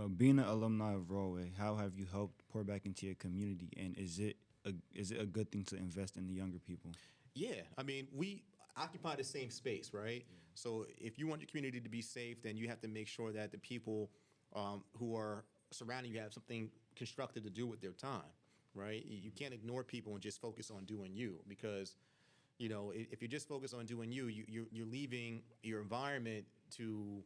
Being an alumni of Rahway, how have you helped pour back into your community, and is it a good thing to invest in the younger people? Yeah, I mean, we occupy the same space, right? So if you want your community to be safe, then you have to make sure that the people who are surrounding you have something constructive to do with their time, right? You can't ignore people and just focus on doing you because, if you just focus on doing you're leaving your environment to,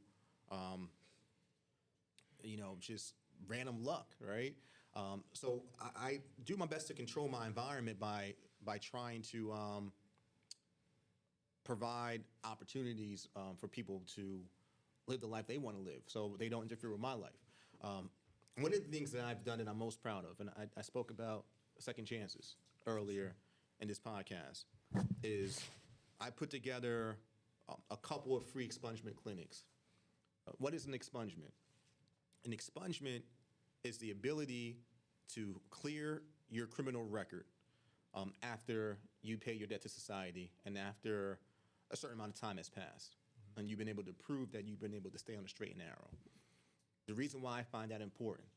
just random luck, right? So I do my best to control my environment by trying to provide opportunities for people to live the life they want to live, so they don't interfere with my life. One of the things that I've done that I'm most proud of, and I spoke about second chances earlier in this podcast, is I put together a couple of free expungement clinics. What is an expungement? An expungement is the ability to clear your criminal record after you pay your debt to society and after a certain amount of time has passed, and you've been able to prove that you've been able to stay on the straight and narrow. The reason why I find that important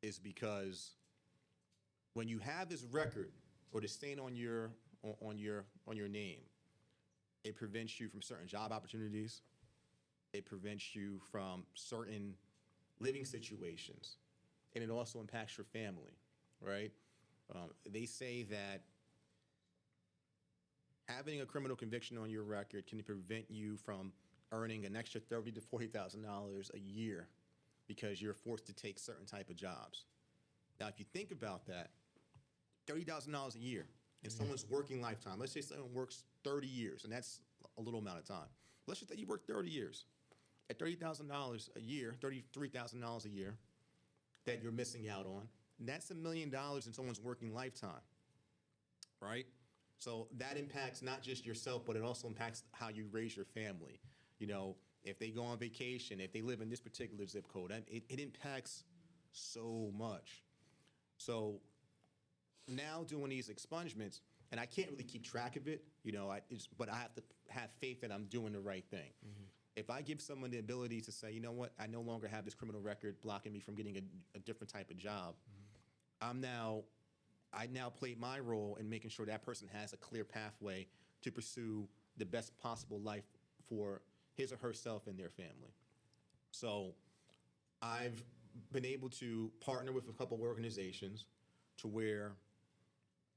is because when you have this record or the stain on your name, it prevents you from certain job opportunities. It prevents you from certain living situations, and it also impacts your family, right? They say that having a criminal conviction on your record can prevent you from earning an extra $30,000 to $40,000 a year because you're forced to take certain type of jobs. Now, if you think about that, $30,000 a year in someone's working lifetime. Let's say someone works 30 years, and that's a little amount of time. Let's just say you work 30 years. At $30,000 a year, $33,000 a year that you're missing out on, that's $1 million in someone's working lifetime, right? So that impacts not just yourself, but it also impacts how you raise your family. If they go on vacation, if they live in this particular zip code, it impacts so much. So now doing these expungements, and I can't really keep track of it, but I have to have faith that I'm doing the right thing. Mm-hmm. If I give someone the ability to say, you know what, I no longer have this criminal record blocking me from getting a different type of job, mm-hmm. I now play my role in making sure that person has a clear pathway to pursue the best possible life for his or herself and their family. So I've been able to partner with a couple of organizations to where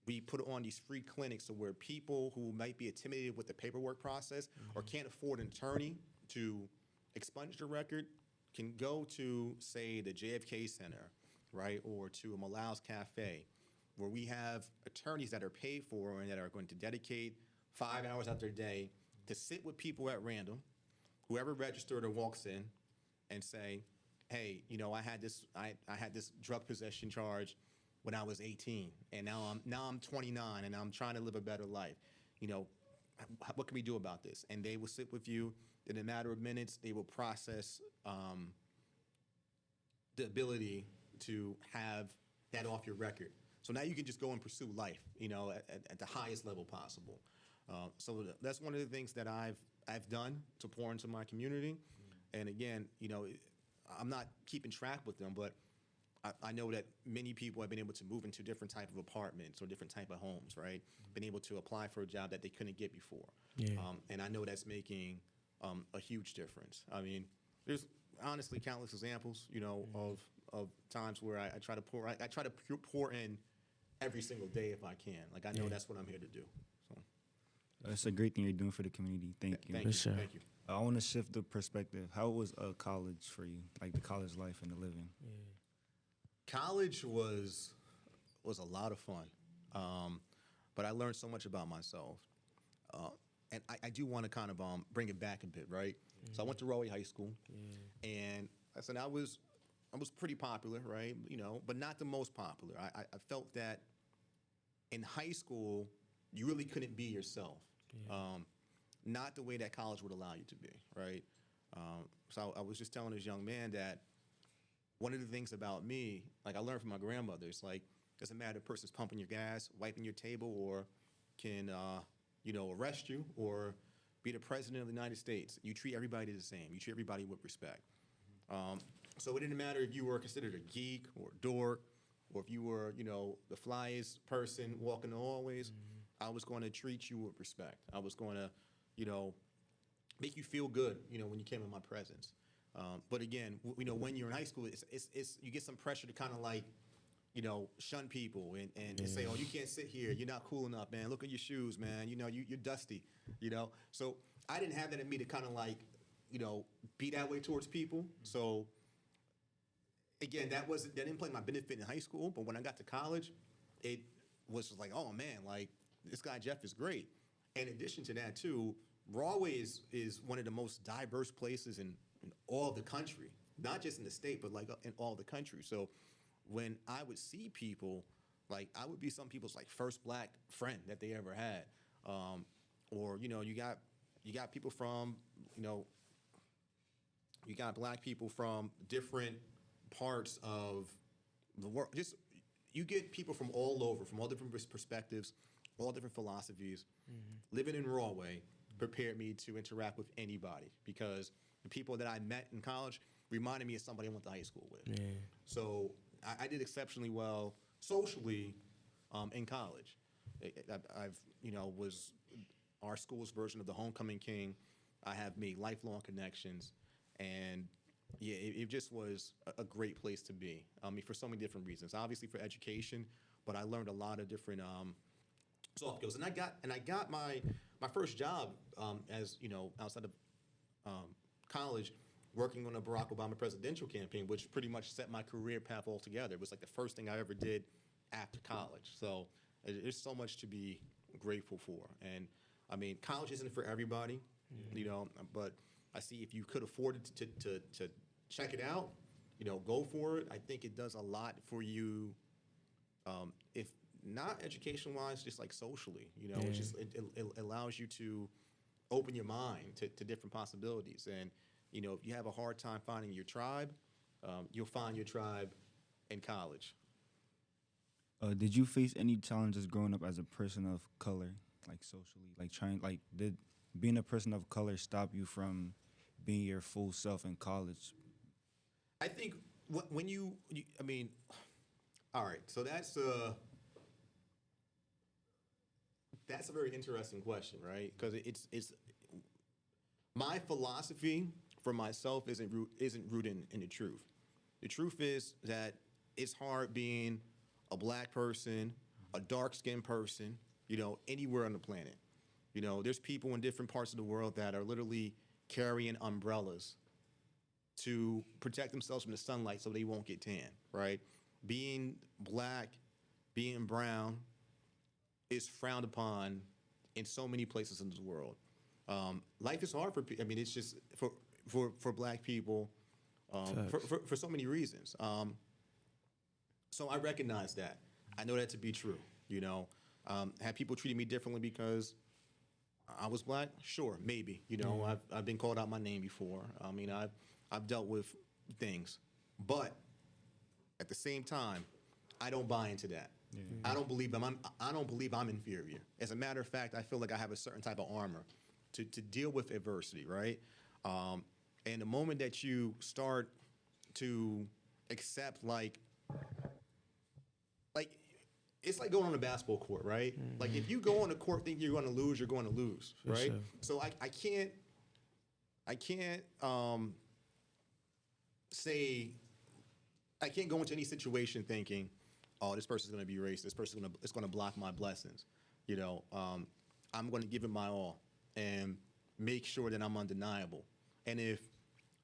we put on these free clinics to where people who might be intimidated with the paperwork process, mm-hmm. or can't afford an attorney to expunge the record can go to, say, the JFK Center, right, or to a Malau's Cafe, where we have attorneys that are paid for and that are going to dedicate 5 hours out of their day to sit with people at random, whoever registered or walks in, and say, hey, I had this drug possession charge when I was 18, and now I'm 29, and I'm trying to live a better life. What can we do about this? And they will sit with you. In a matter of minutes, they will process the ability to have that off your record. So now you can just go and pursue life, at the highest level possible. So that's one of the things that I've done to pour into my community. And again, I'm not keeping track with them, but I know that many people have been able to move into different type of apartments or different type of homes, right? Been able to apply for a job that they couldn't get before. Yeah. And I know that's making a huge difference. I mean, there's honestly countless examples, of times where I try to pour in every single day if I can. Like, I know that's what I'm here to do. So that's a great thing you're doing for the community. Thank you. Thank you. Sure. Thank you. I want to shift the perspective. How was college for you? Like the college life and the living? Yeah. College was a lot of fun, but I learned so much about myself. And I do want to kind of bring it back a bit, right? Mm-hmm. So I went to Rahway High School, and I said I was pretty popular, right? But not the most popular. I felt that in high school, you really couldn't be yourself. Yeah. Not the way that college would allow you to be, right? So I was just telling this young man that one of the things about me, like I learned from my grandmother, it's like, doesn't matter if a person's pumping your gas, wiping your table, or can, arrest you, or be the president of the United States. You treat everybody the same. You treat everybody with respect. So it didn't matter if you were considered a geek or a dork, or if you were, you know, the flyest person walking the hallways. I was going to treat you with respect. I was going to, you know, make you feel good, you know, when you came in my presence. But again, you know, when you're in high school, it's you get some pressure to kind of like, you know, shun people and say, oh, you can't sit here. You're not cool enough, man. Look at your shoes, man. You know, you're dusty, you know. So I didn't have that in me to kind of like, you know, be that way towards people. So again, that didn't play my benefit in high school. But when I got to college, it was like, oh man, like this guy Jeff is great. In addition to that, too, Rahway is one of the most diverse places in all the country, not just in the state, but like in all the country. So when I would see people, like I would be some people's like first black friend that they ever had, or you know, you got people from, you know, you got black people from different parts of the world. Just you get people from all over, from all different perspectives, all different philosophies. Living in Rahway prepared me to interact with anybody because the people that I met in college reminded me of somebody I went to high school with. Yeah. So I did exceptionally well socially in college. I've, you know, was our school's version of the homecoming king. I have made lifelong connections, and yeah, it just was a great place to be. I mean, for so many different reasons. Obviously for education, but I learned a lot of different soft skills. And I got my first job as, you know, outside of college, working on a Barack Obama presidential campaign, which pretty much set my career path altogether. It was like the first thing I ever did after college. So there's so much to be grateful for. And I mean, college isn't for everybody, you know, but I see if you could afford it to check it out, you know, go for it. I think it does a lot for you, if not education-wise, just like socially, you know, it's just, it allows you to open your mind to different possibilities. And, you know, if you have a hard time finding your tribe, you'll find your tribe in college. Did you face any challenges growing up as a person of color, like socially, did being a person of color stop you from being your full self in college? I think when I mean, all right, so that's a very interesting question, right? Because it's my philosophy for myself isn't rooted in the truth. The truth is that it's hard being a black person, a dark-skinned person, you know, anywhere on the planet. You know, there's people in different parts of the world that are literally carrying umbrellas to protect themselves from the sunlight so they won't get tan, right? Being black, being brown is frowned upon in so many places in this world. Life is hard for people. I mean, it's just for black people for so many reasons. So I recognize that. I know that to be true, you know. Have people treated me differently because I was black? Sure, maybe. You know, I've been called out my name before. I mean, I've dealt with things, but at the same time, I don't buy into that. Yeah. I don't believe I'm inferior. As a matter of fact, I feel like I have a certain type of armor to deal with adversity, right? And the moment that you start to accept like it's like going on a basketball court, right? Like if you go on the court thinking you're going to lose, you're going to lose, right? Sure. So I can't go into any situation thinking, oh, this person's going to be racist. This person's going to block my blessings. You know, I'm going to give it my all and make sure that I'm undeniable. And if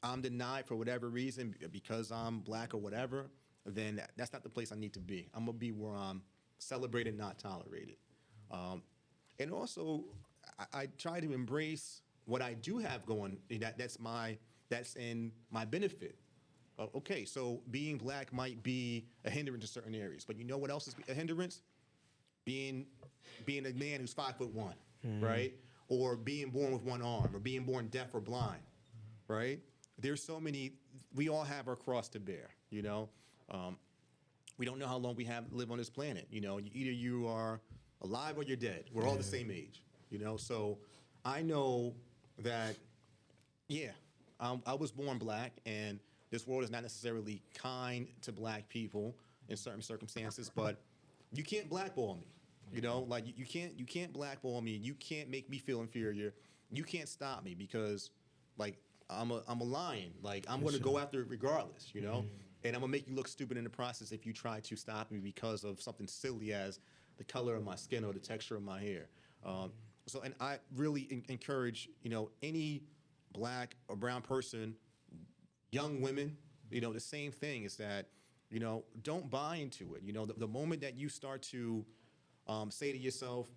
I'm denied for whatever reason because I'm black or whatever, then that's not the place I need to be. I'm going to be where I'm celebrated, not tolerated. And also, I try to embrace what I do have going. That's in my benefit. Okay, so being black might be a hindrance in certain areas, but you know what else is a hindrance? Being a man who's 5'1", right? Or being born with one arm, or being born deaf or blind, right? There's so many. We all have our cross to bear, you know. We don't know how long we live on this planet. You know, either you are alive or you're dead. We're all the same age, you know. So I know that, I was born black, and this world is not necessarily kind to black people in certain circumstances, but you can't blackball me. You know, like you can't blackball me. You can't make me feel inferior. You can't stop me because, like, I'm a lion. Like, I'm going to go after it regardless. You know, and I'm gonna make you look stupid in the process if you try to stop me because of something silly as the color of my skin or the texture of my hair. So, and I really encourage, you know, any black or brown person, young women, you know, the same thing is that, you know, don't buy into it. You know, the moment that you start to say to yourself,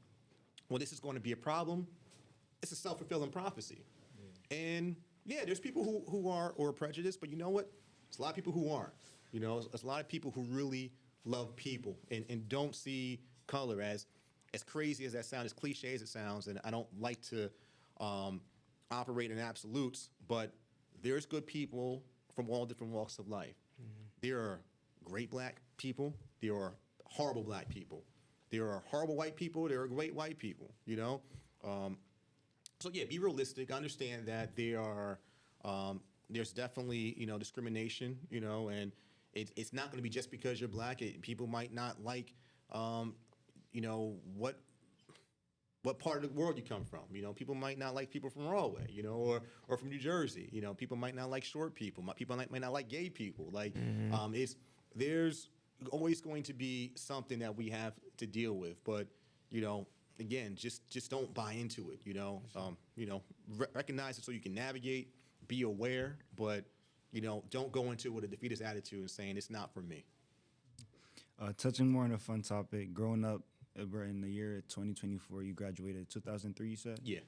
well, this is going to be a problem, it's a self-fulfilling prophecy. And yeah, there's people who are or prejudiced, but you know what? There's a lot of people who aren't. You know, there's a lot of people who really love people and don't see color as crazy as that sounds, as cliche as it sounds, and I don't like to operate in absolutes, but there's good people from all different walks of life. There are great black people. There are horrible black people. There are horrible white people. There are great white people, you know? So yeah, be realistic. Understand that there's definitely, you know, discrimination, you know, and it's not going to be just because you're black. People might not like, you know, what part of the world you come from. You know, people might not like people from Rahway, you know, or from New Jersey. You know, people might not like short people. People might not like gay people. Like, there's always going to be something that we have to deal with. But, you know, again, just don't buy into it. You know, recognize it so you can navigate, be aware, but, you know, don't go into it with a defeatist attitude and saying it's not for me. Touching more on a fun topic, growing up, we're in the year 2024. You graduated 2003. You said. Yeah.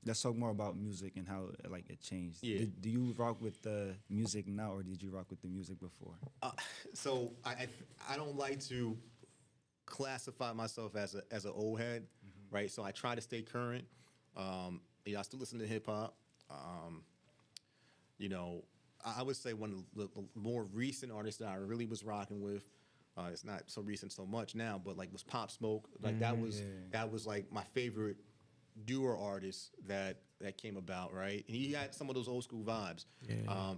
Let's talk more about music and how like it changed. Yeah. Do you rock with the music now, or did you rock with the music before? So I don't like to classify myself as an old head, right? So I try to stay current. You know, I still listen to hip hop. You know, I would say one of the more recent artists that I really was rocking with. It's not so recent so much now, but like was Pop Smoke. Like that was like my favorite doer artist that came about, right? And he had some of those old school vibes. I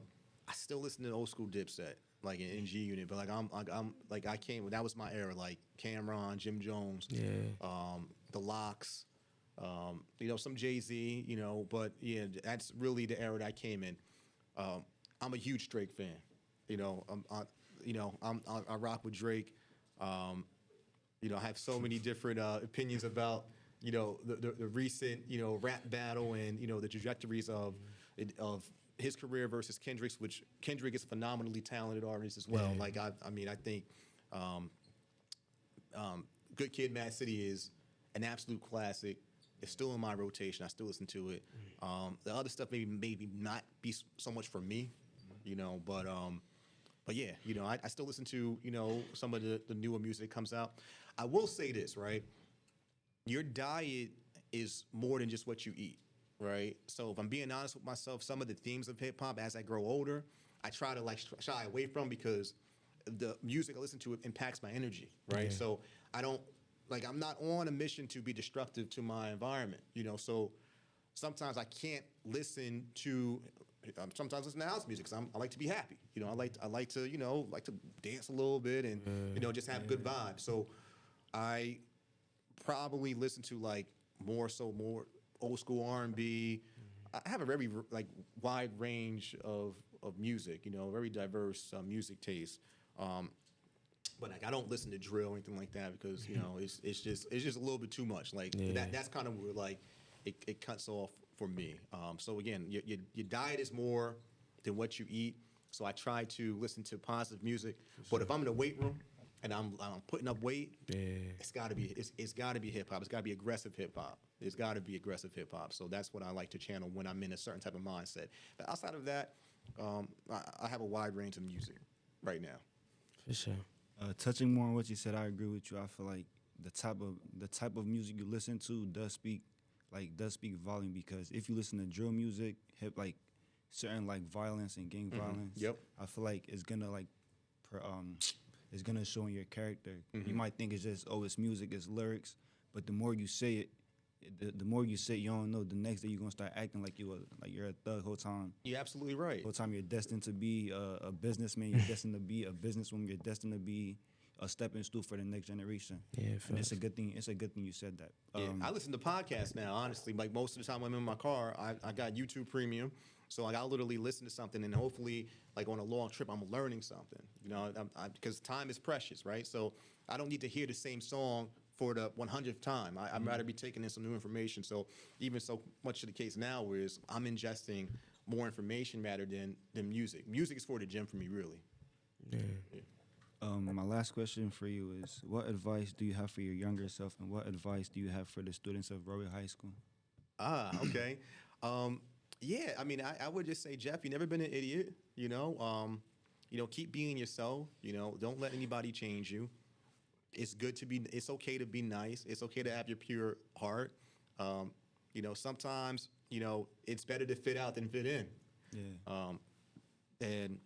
still listen to old school Dipset, like an NG Unit, but like I'm like that was my era, like Cameron, Jim Jones, the Locks, you know, some Jay-Z, you know, but yeah, that's really the era that I came in. I'm a huge Drake fan, you know. I rock with Drake. You know, I have so many different opinions about, you know, the recent, you know, rap battle and, you know, the trajectories of his career versus Kendrick's, which Kendrick is a phenomenally talented artist as well. Like, I think Good Kid, Mad City is an absolute classic. It's still in my rotation. I still listen to it. The other stuff maybe not be so much for me, you know, but yeah, you know, I still listen to, you know, some of the newer music that comes out. I will say this, right? Your diet is more than just what you eat, right? So if I'm being honest with myself, some of the themes of hip hop as I grow older, I try to like shy away from because the music I listen to impacts my energy, right? So I'm not on a mission to be destructive to my environment, you know. So sometimes I can't listen to. Sometimes listen to house music because I like to be happy. You know, I like to you know like to dance a little bit and you know just have good vibes. So I probably listen to like more old school R&B. I have a very like wide range of music. You know, very diverse music taste. But like I don't listen to drill or anything like that because you know it's just a little bit too much. Like that's kind of where like it cuts off for me. So again, your diet is more than what you eat. So I try to listen to positive music. But if I'm in the weight room and I'm putting up weight, it's got to be hip hop. It's got to be aggressive hip hop. It's got to be aggressive hip hop. So that's what I like to channel when I'm in a certain type of mindset. But outside of that, I have a wide range of music right now. For sure. Touching more on what you said, I agree with you. I feel like the type of music you listen to does speak volume, because if you listen to drill music, like certain like violence and gang violence, I feel like it's gonna like it's gonna show in your character. You might think it's just it's music, it's lyrics, but the more you say it, the more you sit, you don't know. The next day you're gonna start acting like you're a thug whole time. You're absolutely right. Whole time you're destined to be a businessman. You're destined to be a businesswoman. You're destined to be a stepping stool for the next generation. Yeah, and it's a good thing. It's a good thing you said that. Yeah, I listen to podcasts now, honestly. Like most of the time when I'm in my car, I got YouTube Premium. So like, I'll literally listen to something and hopefully like on a long trip, I'm learning something, you know, because time is precious, right? So I don't need to hear the same song for the 100th time. I'd rather be taking in some new information. So even so much of the case now is I'm ingesting more information rather than music. Music is for the gym for me, really. Yeah. My last question for you is: what advice do you have for your younger self, and what advice do you have for the students of Rahway High School? Okay. Yeah, I mean, I would just say, Jeff, you've never been an idiot, you know. Keep being yourself, you know, don't let anybody change you. It's okay to be nice. It's okay to have your pure heart. Sometimes, it's better to fit out than fit in. Yeah. And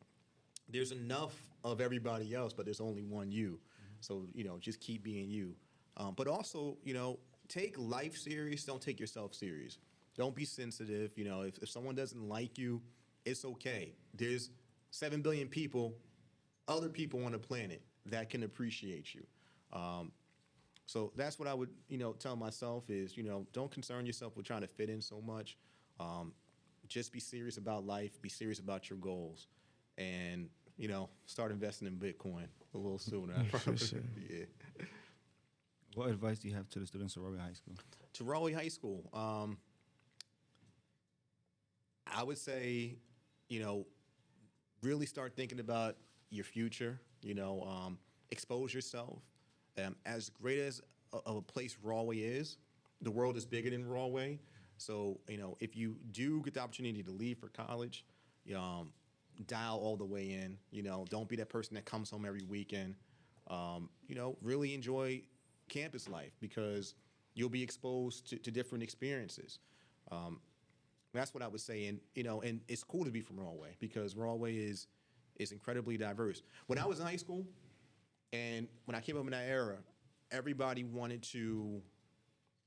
there's enough of everybody else, but there's only one you. So, just keep being you. But also, take life serious. Don't take yourself serious. Don't be sensitive. If someone doesn't like you, it's okay. There's 7 billion people, other people on the planet that can appreciate you. So that's what I would, tell myself is, don't concern yourself with trying to fit in so much. Just be serious about life. Be serious about your goals. And, start investing in Bitcoin a little sooner. For sure. Yeah. What advice do you have to the students of Rahway High School? To Rahway High School, I would say, really start thinking about your future, expose yourself. As great as a place Rahway is, the world is bigger than Rahway. So, if you do get the opportunity to leave for college, dial all the way in, don't be that person that comes home every weekend. Really enjoy campus life because you'll be exposed to different experiences. That's what I would say. And, and it's cool to be from Rahway because Rahway is incredibly diverse. When I was in high school and when I came up in that era, everybody wanted to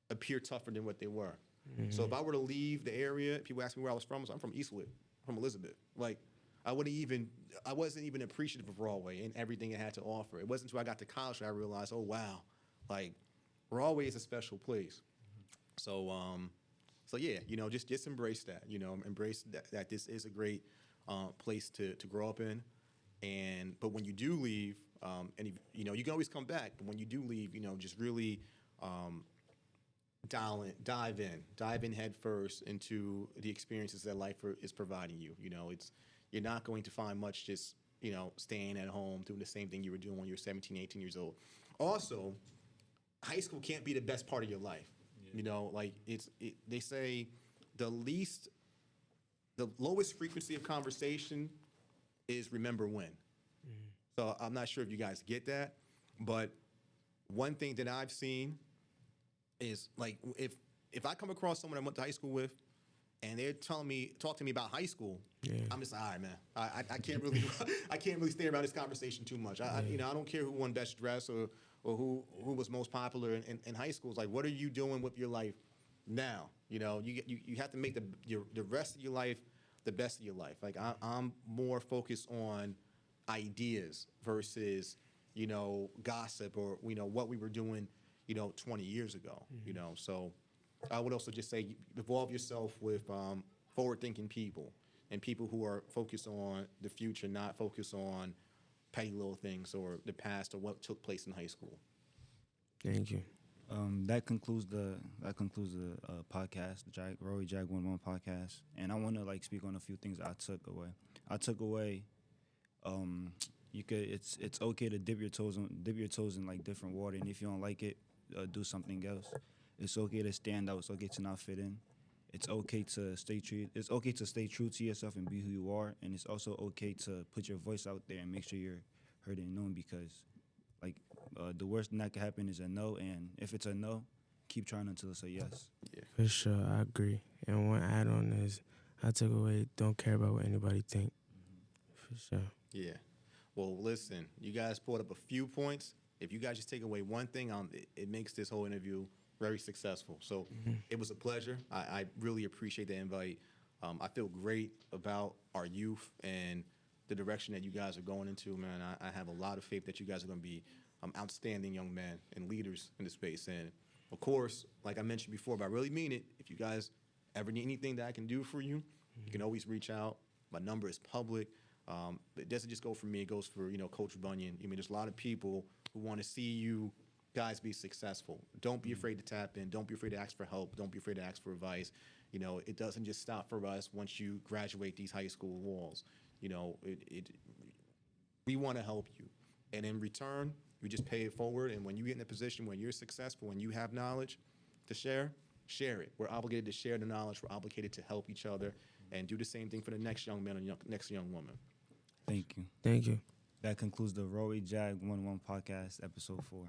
appear tougher than what they were. Mm-hmm. So if I were to leave the area, people ask me where I was from. So I'm from Eastwood, from Elizabeth. Like, I wasn't even appreciative of Rahway and everything it had to offer. It wasn't until I got to college that I realized, oh, wow, like, Rahway is a special place. Mm-hmm. So yeah, just embrace that. Embrace that this is a great place to grow up in. But when you do leave, and you can always come back. But when you do leave, just really dive in head first into the experiences that life is providing you. You're not going to find much just staying at home doing the same thing you were doing when you were 17, 18 years old. Also, high school can't be the best part of your life. Yeah. They say the lowest frequency of conversation is remember when. Mm-hmm. So I'm not sure if you guys get that, but one thing that I've seen is like if I come across someone I went to high school with and they're talk to me about high school, yeah. I'm just all right, man. I can't really stay around this conversation too much. I don't care who won best dress or who was most popular in high school. It's like, what are you doing with your life now? You have to make the rest of your life the best of your life. Like I'm more focused on ideas versus gossip or what we were doing 20 years ago. Mm-hmm. So I would also just say involve yourself with forward-thinking people and people who are focused on the future, not focused on petty little things or the past or what took place in high school. Thank you. That concludes the podcast, the Rahway JAG 1-1 podcast, and I want to speak on a few things I took away. It's okay to dip your toes in different water, and if you don't like it, do something else. It's okay to stand out. It's okay to not fit in. It's okay to stay true. It's okay to stay true to yourself and be who you are, and it's also okay to put your voice out there and make sure you're heard and known because, the worst thing that could happen is a no, and if it's a no, keep trying until it's a yes. Yeah. For sure, I agree. And one add-on is I took away don't care about what anybody think. Mm-hmm. For sure. Yeah. Well, listen, you guys pulled up a few points. If you guys just take away one thing, it makes this whole interview very successful. So it was a pleasure. I really appreciate the invite. I feel great about our youth and the direction that you guys are going into, man. I have a lot of faith that you guys are going to be outstanding young men and leaders in the space. And of course, like I mentioned before, but I really mean it, if you guys ever need anything that I can do for you, you can always reach out. My number is public. It doesn't just go for me, it goes for, Coach Bunyan. I mean, there's a lot of people who want to see you guys be successful. Don't be afraid to tap in. Don't be afraid to ask for help. Don't be afraid to ask for advice. It doesn't just stop for us once you graduate these high school walls. We want to help you. And in return, we just pay it forward. And when you get in a position when you're successful, when you have knowledge to share it. We're obligated to share the knowledge. We're obligated to help each other and do the same thing for the next young man and next young woman. Thank you. Thank you. That concludes the Rahway JAG 1-1 podcast, episode 4.